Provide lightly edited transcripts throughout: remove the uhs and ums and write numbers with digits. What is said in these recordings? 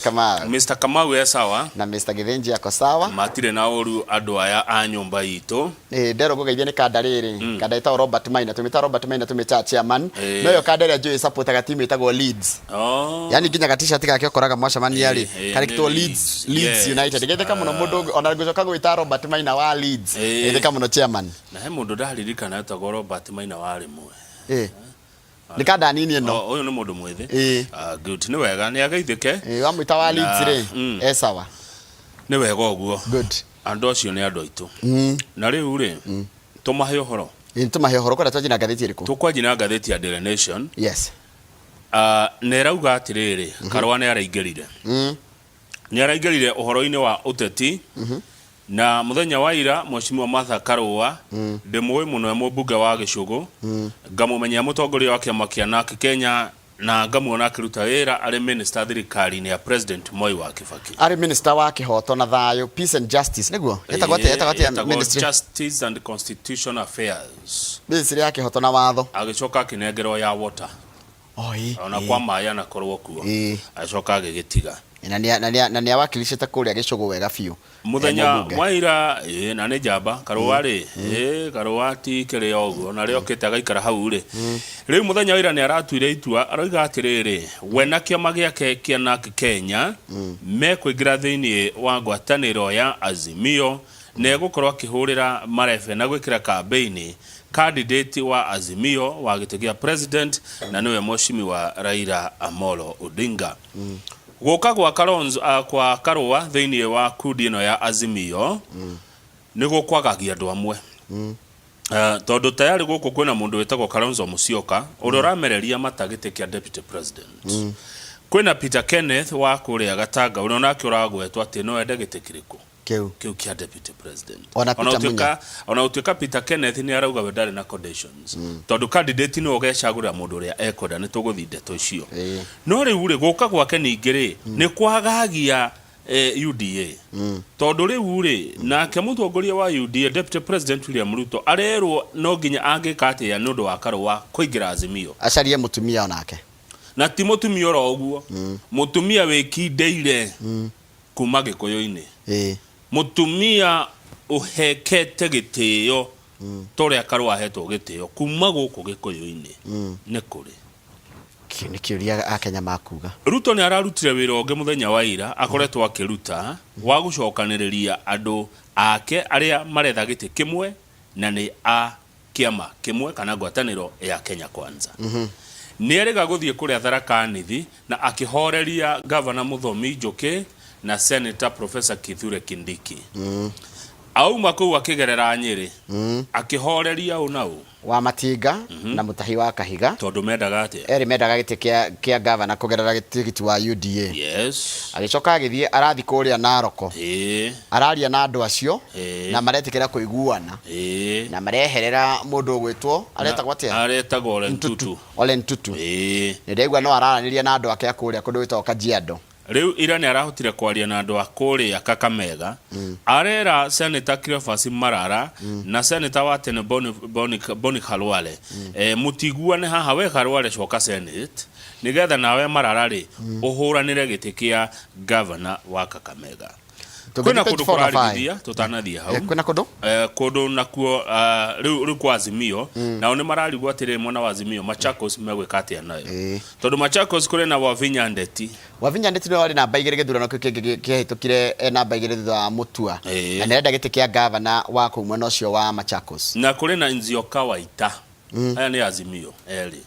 Kamau. Mr. Kamau ya sawa na Mr. Githinji yako sawa matire na oru andu aya a nyumba itu ndero gugeithia ni kanda riri kanda ita Robert Maina tumita Robert Maina tumita chairman no yo kanda ria joy support ga team itagwo Leeds yani ginya ga t-shirt gake okoraga mwacamania ri karikitwo Leeds United getheka muno mundu ona gucoka gwita Robert Maina wa Leeds getheka muno chairman na he mundu ndaririkana etagwo Robert Maina wa rimwe ni kanda nini eno uyu ni mundu mwithi good ni wega ni ageithike wa mwita wa Leeds ri sawa ni wega uguo good andu acio ni andu aitu na riu ri tumahe uhoro tumahe uhoro kwa twajina ngatheti iriku tukwajina ngatheti ya Daily Nation yes nerauga atiriri Karua ni araingirire ni araingirire uhoro-ini wa uteti na muthenya wa ira Mheshimiwa Martha Karua ndimwe muno mbunge wa Gicugu ngamumenya mutongoria wa kiama kia NARC Kenya na ngamuona akiruta wira ari minister thirikari-ini ya President Moi wa Kibaki ari minister wa kihoto na thayo peace and justice niguo etagwo ministry justice and constitutional affairs ministry ya kihoto na watho agicoka kinengero ya water ona kwa maya na korwo kuo agicoka agigitiga na ni awakilishite kuria Gicugu wega biu muthenya wa ira na ni jamba Karua ri Karua ti kire oguo na rio kite agaikara hau ri riu muthenya wa ira ni aratuire itua aroiga atiriri we na kiama giake kia NARC Kenya mekuingira thiini wa ngwataniro ya Azimio na egukorwo akihurira marebe na gwikira campaign candidate wa Azimio wa gitegia president na niwe Mheshimiwa Raila Amolo Odinga guka gwa Kalonzo kwa Karua thiini wa kudi ino ya Azimio ni gukwagagia andu amwe tondu tayari guku kwina mundu wetagwo Kalonzo Musyoka uria ramereria matagite kia deputy president kwina Peter Kenneth wa kuria Gatanga uria nake uragwetwo ati no ende gite kiriku kiu kia deputy president ona utuika Peter Kenneth ni arauga we ndari na conditions tondu candidate ni ogecagura mundu uria ekwenda ni tuguthinde tocio no riu ri guka gwake ningiri ni kwagagia UDA tondu riu ri nake mutongoria wa UDA deputy president William Ruto arerwo no nginya angika ati ya nundu wa Karua kuingira Azimio acarie mutumia onake na ti mutumia ro oguo mutumia wikindeire kuma Gikuyu-ini mutumia uhekete gitio toria Karua hetwo gitio kuma guku Gikuyu-ini ni kuri ni kiuria akenya makuga Ruto ni ararutire wira onge muthenya wa ira akoretwo akiruta wa gucokaniriria andu ake aria maretha giti kimwe na ni a kiama kimwe kana ngwataniro ya Kenya Kwanza ni erega guthie kuria Tharaka Nithi na akihoreria governor Muthomi Njuki na Senator Professor Kithure Kindiki auma kuu akigerera Nyeri akihoreria unau wa Matinga na Mutahi wa Kahiga tondu mendaga ati mendaga giti kia governor kugerera giti wa UDA yes agicoka agithie arathi kuria Naroko araria na andu acio na maretikira kuiguana na mareherera mundu gwitwo aretagwo atia aretagwo Ole Ntutu ni ndegwa no araraniria na andu ake akuria kundu witwo Kajiado riu ira ni arahotire kwaria na andu akuria Kakamega arera Senator Cleophas Marara na Senator wa tene Boni Khalwale mutiguane haha we Khalwale coka Senate nigetha nawe Marara ri uhuranire gitikia governor wa Kakamega kwina kundu kurarithia tutanathia hau kwina kundu nakuo riu kwa Azimio na oni mararigwo atire mwana wa Azimio Machakos megwika atia nayo tondu Machakos kuri na Wavinya Ndeti no ari namba igire githurano kihitukire namba igire thutha Mutua na nenda gitikia governor wa kumwena ucio wa Machakos na kuri na Nzioka Waita aya ni Azimio eri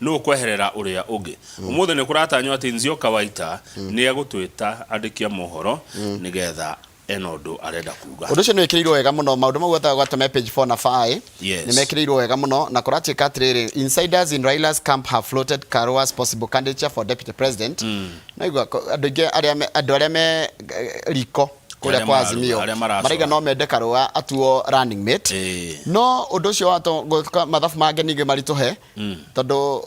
no kweherera uria ungi umuthe ni kuratanywa ati Nzioka Waita ni agutwita andikia mohoro nigetha enodo arenda kuga undu cio ni wikiriirwo wega muno maundu mau gwatome page 4 na 5 ni mekiriirwo wega muno na kuratika atiriri insiders in Raila's camp have floated Karua's possible candidature for deputy president na igwa andu aria me riko kuria kwa Azimio mariga no mende Karua atuo running mate no undu cio wato mathafu mange ninge marituhe tondu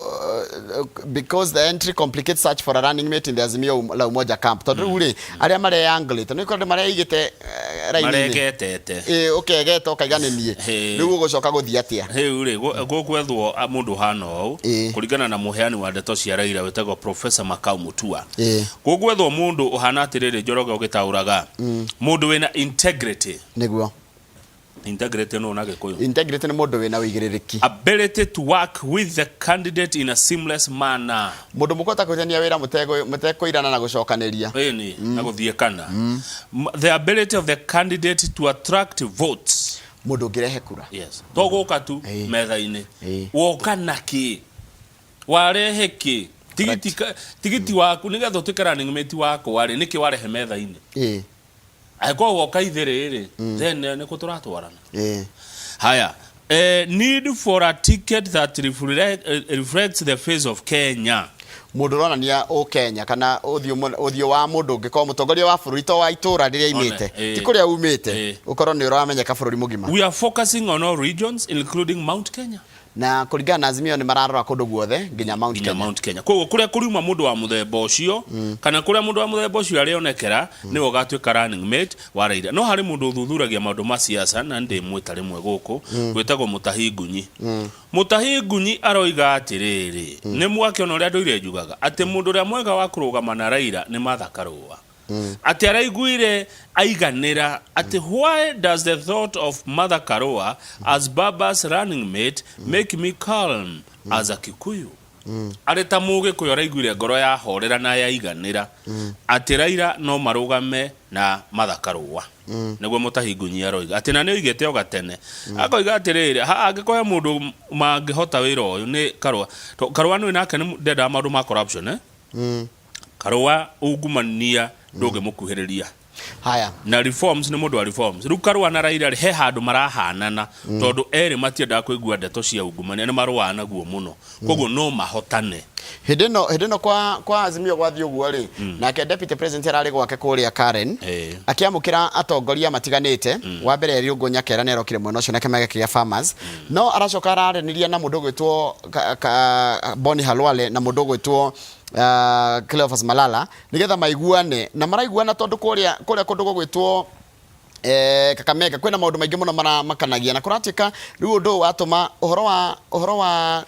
because the entry complicates search for a running mate in the Azimio la umoja camp tondu uri aria mare angle tondu iko mare igite maregetete ukegeta ukaiganenie riu ugucoka guthia atia riu ri gugwethwo mundu hana ou kuringana na muheani wa ndeto cia Raila wetagwo Professor Makau Mutua gugwethwo mundu uhana atiriri Njoroge ugitauraga mundu wina integrity niguo integrity no na gikuyu integrity ni mundu wina wigiririki ability to work with the candidate in a seamless manner mundu mukota kutania wira mutekuirana na gucokaniria ni na guthiekana the ability of the candidate to attract votes mundu ngirehe kura yes toguka tu metha-ini woka naki warehe ki tigiti waku nigetha utuike running mate wako wari niki warehe metha-ini Aiko woka itherere then ne kuturatwarana haya need for a ticket that reflects the face of Kenya mundu ronania o Kenya kana uthio wa mundu ngiko mutongoria wa bururi to wa itura riria imite ti kuria umite ukorwo ni uramenyeka bururi mugima we are focusing on all regions including Mount Kenya na kuringana na Azimio ni mararora kundu guothe nginya Mount Kenya kwa kuria kuriuma mundu wa muthemba ucio kana kuria mundu wa muthemba ucio arionekera ni ugatwika running mate wa Raila no hari mundu uthuthuragia maundu ma siasa na ndi mwita rimwe guku gwitagwo Mutahi Ngunyi Mutahi Ngunyi aroiga atiriri ni mwake ono ria ndoire njugaga ati mundu ria mwega wa kurugama na Raila ni Martha Karua ati araiguire aiganira ati why does the thought of Martha Karua as Baba's running mate make me calm as a Kikuyu areta muge kuyo araiguire ngoro ya horera na ya iganira ati Raila no marugame na Martha Karua niguo Mutahi Ngunyi aroiga ati na ni oigete o gatene akoiga atiriri angikoya mundu mangihota wira uyu ni Karua to Karua no nake ni ndenda maundu ma corruption Karua ungumania ndoge mukuhiriria haya na reforms ni mundu wa reforms ru Karua na Raila he handu marahanana tondu eri matienda kuigua ndeto cia ungumania ni marwana guo muno koguo no mahotane hideno kwa Azimio gwathi uguo ri nake deputy president arari gwake kuria Karen akiamukira atongoria matiganite wa mbere eri ugunya kera nero kire mwena ucio nake mageke ya farmers no aracoka arareniria na mundu gwitwo Boni Halwale na mundu gwitwo Cleophas Malala nigetha maiguane na maraiguana tondu kuria kundu gwitwo Kakamega kwina maundu maingi muno makanagia na kuratika riu undu watuma uhoro wa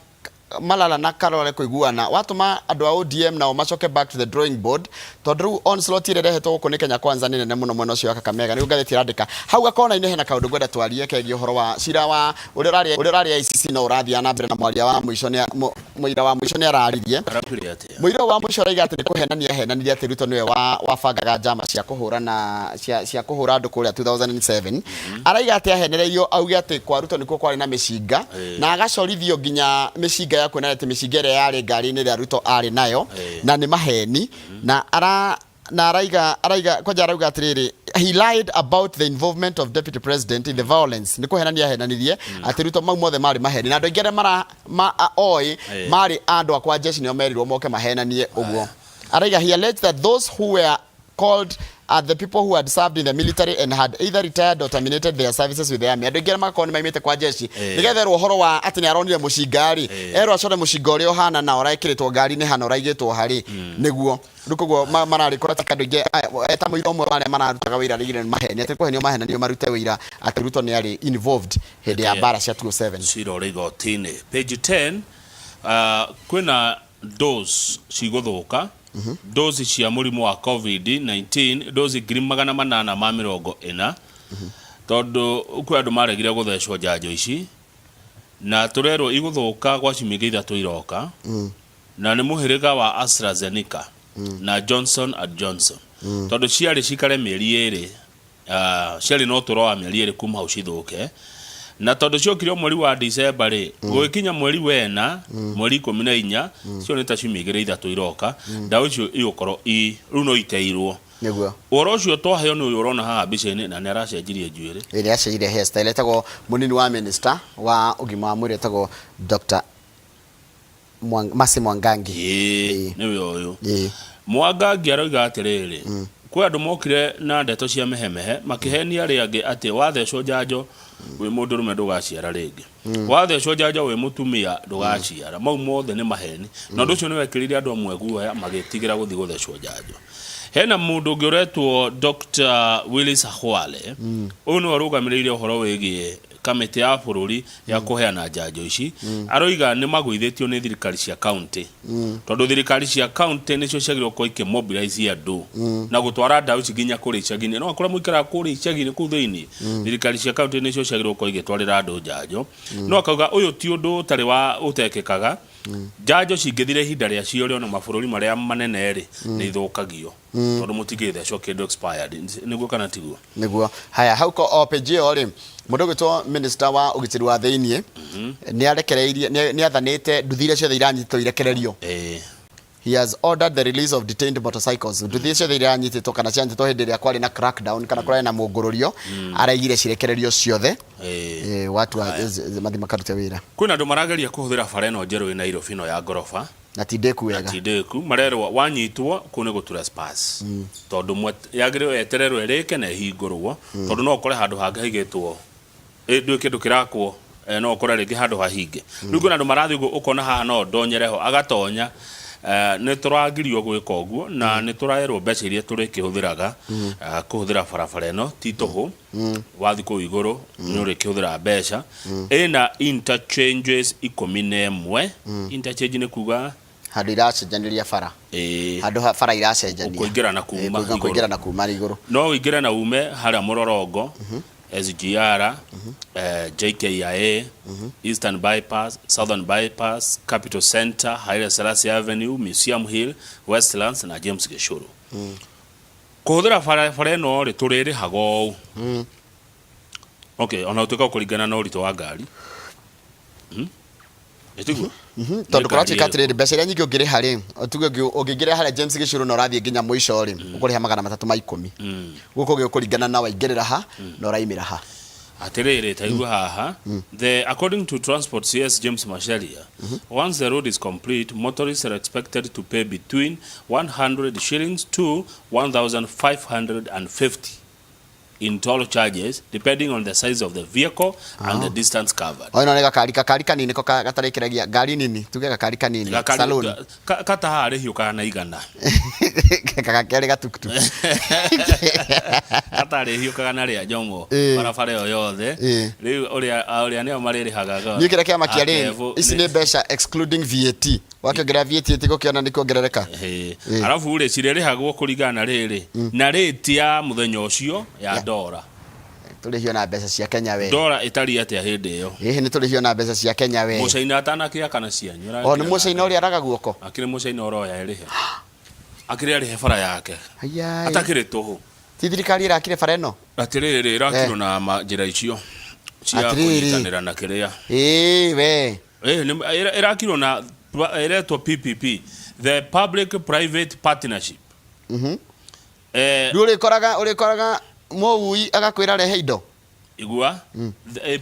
Malala na Karole kuiguana watuma andu a ODM na macoke back to the drawing board tondu onslaught ire rehetwo guku ni Kenya Kwanza ni nene muno mwena ucio wa Kakamega ni ugatheti randika hau akona ine hena kaundu gwenda twarie kegi uhoro wa cira wa urari ICC no urathia na mbere na mwaria wa mwisho ni muira wa mwisho ni araririe muira wa mwisho raiga ati henanirie ati Ruto niwe wabangaga njama cia kuhura andu kuria 2007 araiga ati ahenereirio auge ati kwa Ruto nikuo kwari na mishinga na agacorithio nginya mishinga ya kwena ati mishinga ire yari ngari-ini ria Ruto ari nayo na ni maheni na araiga kwaja arauga atiriri he lied about the involvement of deputy president in the violence niko henanirie ati Ruto mau mothe mari maheni na andu ingere mari andu akwa jeshi nio merirwo moke mahenanie uguo araiga he alleged that those who were called are the people who had served in the military and had either retired or terminated their services with the army. Andũ makoni maimite kwa jeshi. Nigetherwo horo wa ati ni aronire mucingari. Erwo acore mucinga uria ohana na oraikiritwo ngari ni hana oraigitwo hari niguo. Rukugo marari kurata kandu inge eta muiro mo mara mararutaga wira rigire maheni ati kuhenio mahena nio marute wira ati Ruto ni ari involved hede ya bara cia 207. Ciro rigotini. Page 10 kwina dose ciguthuka dozi cia murimu wa COVID-19 dozi 840 tondu kwa andu maregire guthecwo njanjo ici na turerwo iguthuka gwa ciminga ithatu iroka na ni muhiriga wa AstraZeneca na Johnson & Johnson tondu ciari cikare mieri iri ciari no turoa mieri iri kuma hau cithuke na tondu ciokire mweri wa December ri gukinya mweri wena mweri 14 cio ni ta cimigire ithatu iroka ndawa icio igukoro runo iteirwo niguo oro cio twaheo ni urona haha mbica-ini na ni aracenjirie njuiri iri acenjirie hairstyle etagwo munini wa minister wa ugima wa mwiri etagwo Dr. Mercy Mwangangi niwe uyu Mwangangi aroiga atiriri kwa andu mokire na ndeto cia mehemehe makihenia ri angi ati wathecwo njanjo we mundu rume ndugaciara ringi wathecwo njanjo we mutumia ndugaciara mau mothe ni maheni na ndu cio ni wekirire andu amwe guoya magitigira guthi guthecwo njanjo hena mundu ngiretwo Dr. Willis Ahwale uno arugamiriire uhoro wigie kamiti ya bururi ya kuheana njanjo ici aroiga ni magwithitio ni thirikari cia county tondu thirikari cia county nicio ciagirwo ko ikimobilize andu na gutwara ndawa ici nginya kuri icagi-ini no akora muikara kuri icagi-ini ku thiini thirikari cia county nicio ciagirwo ko igitwarira andu njanjo no akauga uyu ti undu tari wa utekekaga njanjo cingithire ihinda ria cio rio na mabururi maria manene ri ni ithukagio tondu mutigithecwo kindu expired niguo kana tiguo niguo haya hau ko OPG ori mundu gwitwo minister wa ugitiri wa thiini ni arekereirie ni athanite nduthire ciothe iranyitwo irekererio he has ordered the release of detained motorcycles nduthire ciothe iranyitwo kana cianyitwo hindi ria kwari na crackdown kana kwari na mugururio araigire cirekererio ciothe watu mathima karute wira kwina andu marageria kuhuthira bara ino njeru ina Nairobi no ya ngorofa na tindeku wega na tindeku marerwa wanyitwo kune gutura spas tondu yagire etererwo ereke na hingurwo tondu no kore handu hanga higitwo ndu kindu kirakwo no kore ringi handu hahinge riu kuna andu marathi ukona haha no ndonyereho agatonya ni turagirio gwika uguo na ni turaerwo mbeca iria turikihuthiraga kuhuthira barabara ino ti tuhu wathi ku iguru ni uri kihuthira mbeca ina interchanges 11 interchange ni kuga handu iracenjaniria bara handu bara iracenjania kuingira na kuma iguru no uingira na ume haria Mororongo SGR, JKIA, Eastern Bypass, Southern Bypass, Capital Center, Haile Selassie Avenue, Museum Hill, Westlands na James Gishuru. Kuhuthira bara ino ri turiri hago. Okay, ona utuka kuringana na urito wa ngari. Etugu. Tondu kurati katiriri mbeca iria nyingi ungiri hari tuge ungingire hari James Gishuru no rathie nginya mwisho ri ukuriha 310 guko gikuringana na waingirira ha no raimira ha atiriri taigua haha according to Transport CS James Macharia once the road is complete motorists are expected to pay between 100 shillings to 1550 in toll charges depending on the size of the vehicle and the distance covered. Oino nega kari kanini ko gatarekeragia gari nini tuge kari kanini salon kata hari hiuka na igana kakakere gatuktu kata hiuka na ria njongo barabara yo yothe riu uria ni amariri hagaga ni kira kia makiari ici ni mbeca excluding VAT wakiongerera VAT itiko kiona ni kuongerereka arafu uri cirerihagwo kuringana riri na rate ya muthenya ucio ya dora turihio na mbeca cia Kenya we dora itari atia hindi iyo ni turihio na mbeca cia Kenya we mucaina atana kia kana cianyu o ni mucaina uri araga guoko akire mucaina oroya erihe akire arihe bara yake atakire tuhu ti thirikari irakire bara ino atiriri irakiro na njira icio cia kunyitanira na kiria we irakiro na eretwo PPP the public private partnership uri koraga Moi agakwira rehe indo igua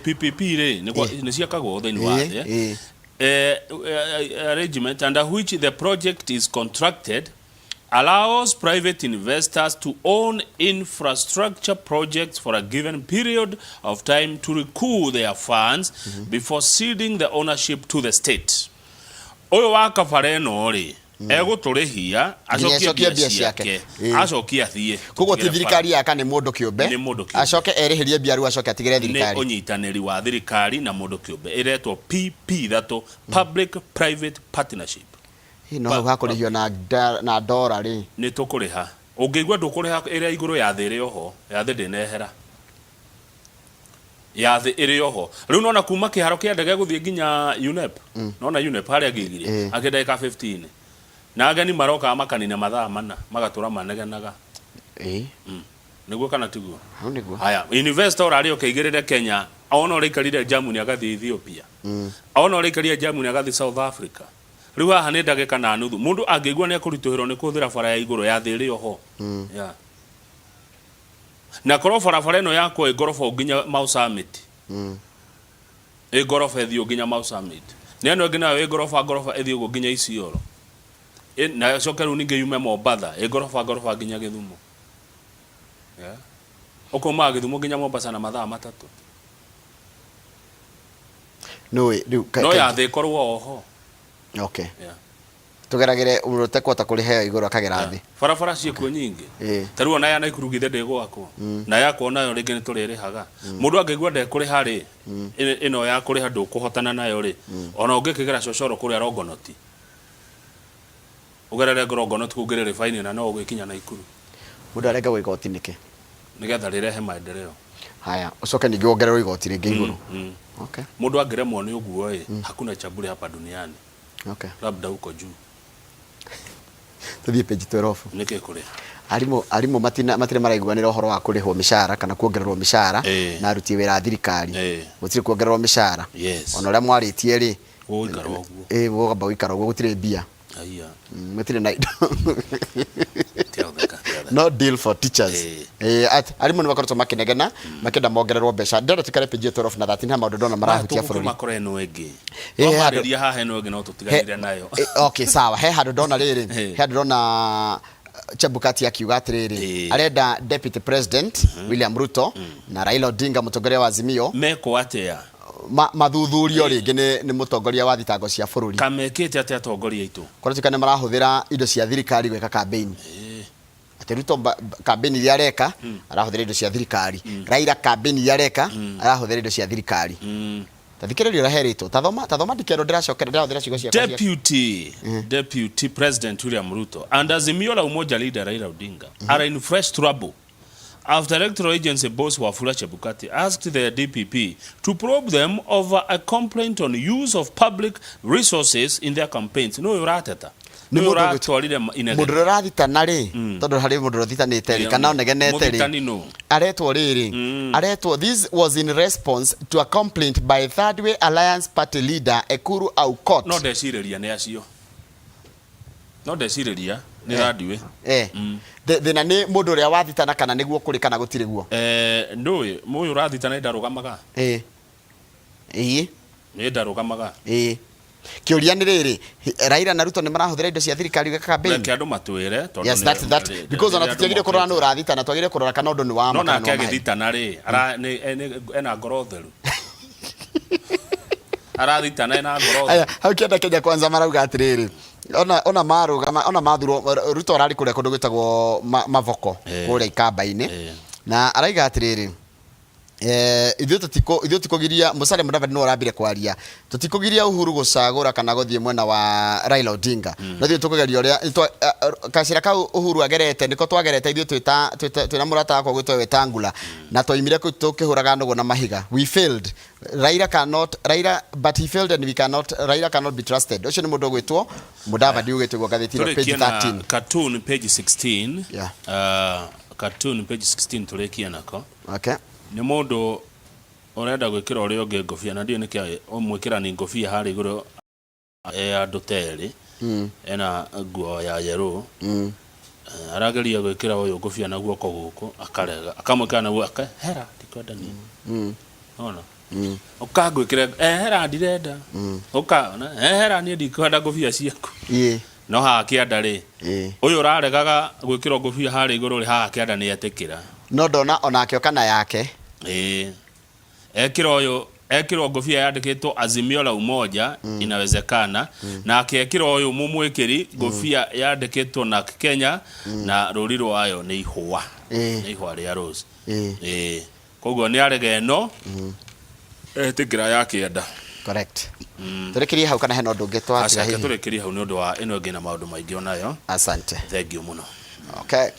PPP re ni ciakagwo thini wa thĩ arrangement under which the project is constructed allows private investors to own infrastructure projects for a given period of time to recoup their funds before ceding the ownership to the state. Oyo waka fareno ri eguturihia acokie bia ciake acokie athie kugo ti thirikari yaka ni mundu kiumbe acoke erihirie bia ru acoke atigire thirikari ni unyitaniri wa thirikari na mundu kiumbe iretwo PP thato public private partnership no hakurihio na dora ri ni tukuriha ungigwa ndukuriha iria iguru ya thiri oho ya thi ndinehera ya thi iri oho riu nona kuma kiharo kia ndege guthie nginya UNEP nona UNEP haria ngigire akideka 15 na agani maroka makanina mathaa mana magatura manegenaga niguo kana tiguo niguo haya investor ari okeigirire Kenya aona uri karire jamu ni agathi Ethiopia aona uri karire jamu ni agathi South Africa riu haha ni ndagika na nuthu mundu angigwa ni akurituhiro ni kuthira bara ya iguru ya thiri oho na korofo barabara ino yakwo igorofo nginya Mau Summit igorofo ethio nginya Mau Summit ni eno nginya igorofo ethio nginya Isiolo na cokeru ninge yume Mombasa igorofa nginya Githumo ukoma Githumo nginya Mombasa na mathaa 3 no ya the korwo oho okay tugeragire urote kwota kuri heo iguru akagera thi barabara ciekuo nyingi taru ona ya Naikuru githe ndegwakwo na yakwo nayo ringi ni turirihaga mundu angigua ndekuri hari ino ya kuri handu kuhotana nayo ri ona ungikigera cocoro kuri Rongonoti ugerere Rongonoti kugirire faini na no ugikinya Naikuru mundu arenga gwe igoti niki nigetha rirehe maendeleo haya ucoke ningi wongererwo igoti ringi iguru okay mundu angiremwo ni uguo hakuna chaburi hapa duniani okay labda huko juu tuthie page 12 niki kuri arimu matire maraiguanira uhoro wa kurihwo mishara kana kuongererwo mishara na aruti wira thirikari gutire kuongererwo mishara ona ria mwaritie ri uikara uguo wogamba uikara uguo gutire mbia aiya matire na no deal for teachers arimu ni bakorotwo makinegena makenda mongererwo mbeca ndero tikare page 12 na 13 ha maundu ndona marahutia bururi makore eno engi mariria haha eno engi no tutiganire nayo okay sawa he handu ndona riri he handu ndona Chebukati akiuga atiriri arenda deputy president William Ruto na Raila Odinga mutongoria wa Azimio meko atia mathuthurio ringi ni mutongoria wa thitango cia bururi kamekete atia atongoria itu korotikane marahuthira indo cia thirikari gweka campaign Ruto campaign iria areka arahuthira indo cia thirikari Raila campaign iria areka arahuthira indo cia thirikari tathikiririo raherito tathoma dikero ndiracokera ndirahuthira ciugo cia Deputy President William Ruto and Azimio la Umoja leader Raila Odinga are in fresh trouble after electoral agency boss Wafula Chebukati asked the DPP to probe them over a complaint on use of public resources in their campaigns. No urateta ni mundu rathitana ri tondu hari mundu rathitanite ri kana onegenete ri aretwo riri aretwo this was in response to a complaint by Third Way Alliance party leader Ekuru Aukot no ndeciriria ni acio no ndeciriria ni radiwe thina ni mundu ria wathitana kana niguo kuri kana gutire guo ndui muyu rathitana ndarugamaga ni ndarugamaga kiuria ni riri Raila na Ruto ni marahuthira indo cia thirikari gweka campaign reke andu matwire tondu yes that because ona tutiagire kurora no rathitana twagire kurora kana undu ni wa no na kagithitana ri ena ngoro theru arathitana ena ngoro aya hau kienda Kenya kwanza marauga atiriri ona maruga ona mathuro Ruto arari kuria kundu gwitagwo Mavoko kuria ikamba-ini na araiga atiriri ithuĩ tikugiria Musalia Mudavadi no arambire kwaria tutikugiria Uhuru gucagura kana guthie mwena wa Raila Odinga no ithuĩ tukugeria uria kacira ka Uhuru agerete niko twagerete ithuĩ twina murata wakwa gwitwo Wetangula na twaimire tukihuraga ndugu na mahiga we failed Raila cannot be trusted ucio ni mundu gwitwo Mudavadi ugitwo gatheti page 13 cartoon page 16 cartoon page 16 turekia nako okay ni mundu urenda gwikira uri ungi ngofia na ndio niki umwikira ni ngofia hari iguru andu teri ena nguo ya yellow arageria gwikira uyu ngofia na guoko guku akarega akamwikana naguo akahera ndikwenda ni ona ukagwikira hera ndirenda ukana hera ni ndikwenda ngofia ciaku no ha kianda ri uyu uraregaga gwikira ngofia hari iguru ri ha kianda ni atikira no ndona onake kana yake ekiro ngofia yandikitwo Azimio la Umoja inawezekana na akekiro uyu mumwikiri ngofia yandikitwo na Kenya na ruriro wayo ni ihwa ria Rose koguo ni aregeno tikira yake enda correct turekirie hau kana heno ndungi twatiga hihi turekirie hau ni undu wa ino ngi na maundu maingi onayo asante thank you muno okay